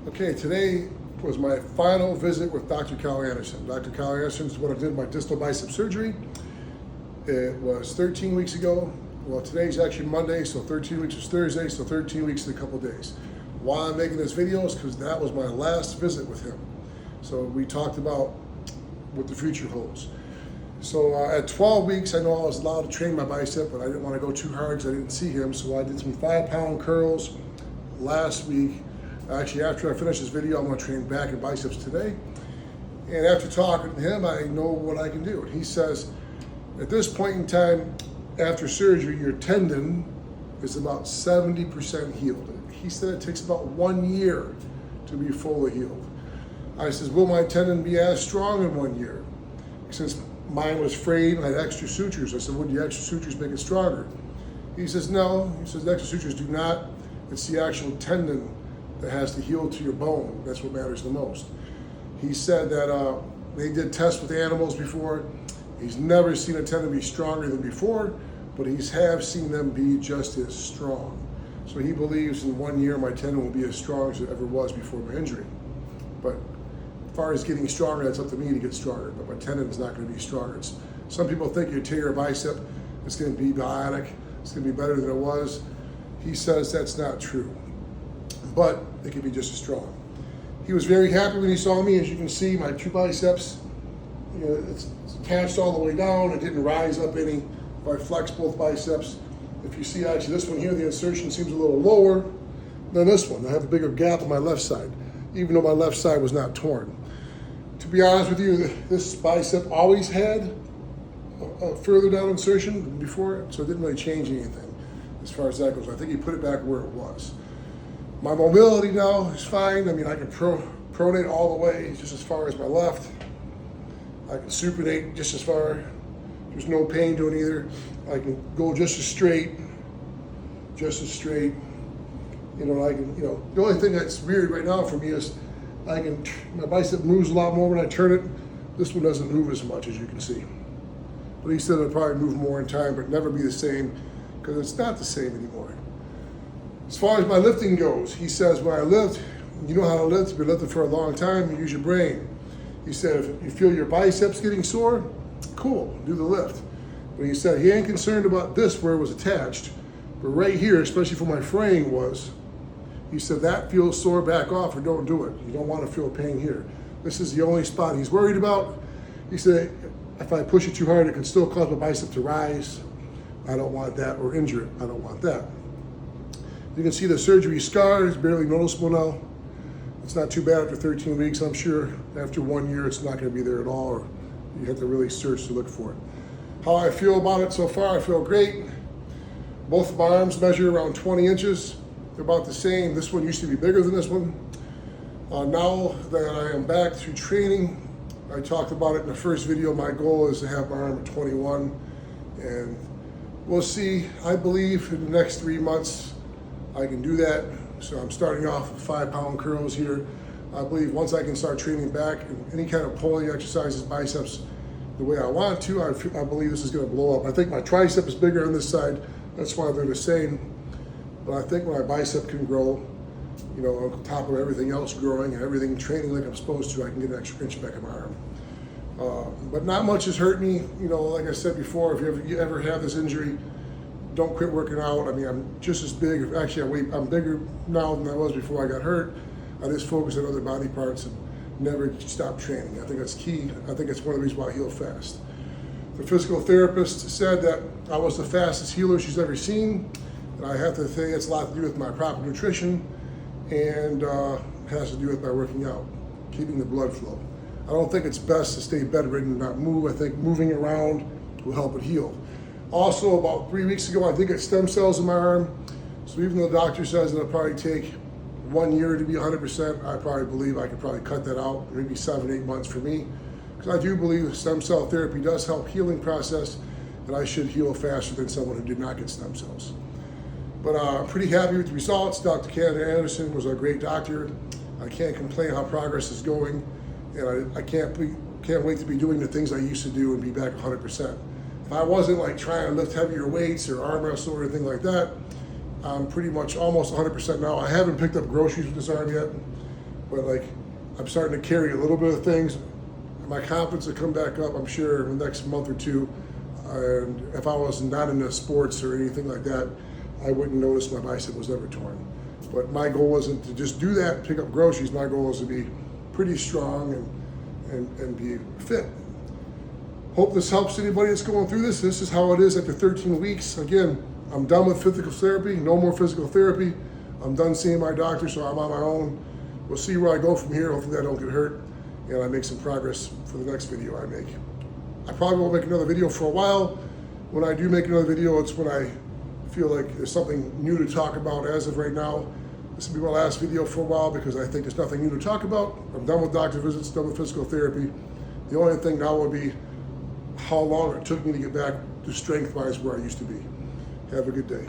Okay, today was my final visit with Dr. Cal Anderson. Dr. Cal Anderson is what I did my distal bicep surgery. It was 13 weeks ago. Well, today's actually Monday, so 13 weeks is Thursday, so 13 weeks in a couple days. Why I'm making this video is because that was my last visit with him. So we talked about what the future holds. So at 12 weeks, I know I was allowed to train my bicep, but I didn't want to go too hard because I didn't see him. So I did some 5-pound curls last week. Actually, after I finish this video, I'm going to train back and biceps today. And after talking to him, I know what I can do. And he says, at this point in time, after surgery, your tendon is about 70% healed. He said it takes about 1 year to be fully healed. I says, will my tendon be as strong in 1 year? Since mine was frayed and I had extra sutures, I said, would the extra sutures make it stronger? He says, no. He says, the extra sutures do not. It's the actual tendon that has to heal to your bone. That's what matters the most. He said that they did tests with animals before. He's never seen a tendon be stronger than before, but he's have seen them be just as strong. So he believes in 1 year my tendon will be as strong as it ever was before my injury. But as far as getting stronger, that's up to me to get stronger, but my tendon is not going to be stronger. Some people think you tear your bicep, it's going to be bionic, it's going to be better than it was. He says that's not true, but it can be just as strong. He was very happy when he saw me. As you can see, my two biceps, it's attached all the way down. It didn't rise up any. If I flex both biceps, if you see actually this one here, the insertion seems a little lower than this one. I have a bigger gap on my left side, even though my left side was not torn. To be honest with you, this bicep always had a further down insertion before it, so it didn't really change anything as far as that goes. I think he put it back where it was. My mobility now is fine. I mean, I can pronate all the way just as far as my left. I can supinate just as far. There's no pain doing either. I can go just as straight. The only thing that's weird right now for me is my bicep moves a lot more when I turn it. This one doesn't move as much, as you can see. But he said it'll probably move more in time, but never be the same, because it's not the same anymore. As far as my lifting goes, he says when I lift, you know how to lift, you've been lifting for a long time, you use your brain. He said if you feel your biceps getting sore, cool, do the lift. But he said he ain't concerned about this where it was attached, but right here, especially for my fraying he said that feels sore, back off or don't do it. You don't want to feel pain here. This is the only spot he's worried about. He said if I push it too hard, it can still cause my bicep to rise. I don't want that, or injure it. I don't want that. You can see the surgery scar is barely noticeable now. It's not too bad after 13 weeks. I'm sure after 1 year, it's not going to be there at all, or you have to really search to look for it. How I feel about it so far, I feel great. Both of my arms measure around 20 inches. They're about the same. This one used to be bigger than this one. Now that I am back through training, I talked about it in the first video. My goal is to have my arm at 21, and we'll see. I believe in the next 3 months, I can do that. So I'm starting off with 5-pound curls here. I believe once I can start training back and any kind of pulling exercises, biceps, the way I want to, I believe this is going to blow up. I think my tricep is bigger on this side. That's why they're the same. But I think my bicep can grow, on top of everything else growing and everything training like I'm supposed to, I can get an extra inch back in my arm. But not much has hurt me. Like I said before, if you ever have this injury, don't quit working out. I mean, I'm just as big. Actually, I'm bigger now than I was before I got hurt. I just focus on other body parts and never stop training. I think that's key. I think it's one of the reasons why I heal fast. The physical therapist said that I was the fastest healer she's ever seen. And I have to say it's a lot to do with my proper nutrition and has to do with my working out, keeping the blood flow. I don't think it's best to stay bedridden and not move. I think moving around will help it heal. Also, about 3 weeks ago, I did get stem cells in my arm. So even though the doctor says it'll probably take 1 year to be 100%, I probably believe I could probably cut that out, maybe 7-8 months for me. Because I do believe stem cell therapy does help healing process, and I should heal faster than someone who did not get stem cells. But I'm pretty happy with the results. Dr. Cal Anderson was a great doctor. I can't complain how progress is going, and I can't wait to be doing the things I used to do and be back 100%. If I wasn't like trying to lift heavier weights or arm wrestle or anything like that, I'm pretty much almost 100% now. I haven't picked up groceries with this arm yet, but like I'm starting to carry a little bit of things. My confidence will come back up, I'm sure, in the next month or two. And if I was not into sports or anything like that, I wouldn't notice my bicep was ever torn. But my goal isn't to just do that, pick up groceries. My goal is to be pretty strong and be fit. Hope this helps anybody that's going through this. This is how it is after 13 weeks. Again, I'm done with physical therapy, no more physical therapy. I'm done seeing my doctor, so I'm on my own. We'll see where I go from here. Hopefully I don't get hurt and I make some progress for the next video I make. I probably won't make another video for a while. When I do make another video, it's when I feel like there's something new to talk about. As of right now, this will be my last video for a while because I think there's nothing new to talk about. I'm done with doctor visits, done with physical therapy. The only thing now will be how long it took me to get back to strength-wise where I used to be. Have a good day.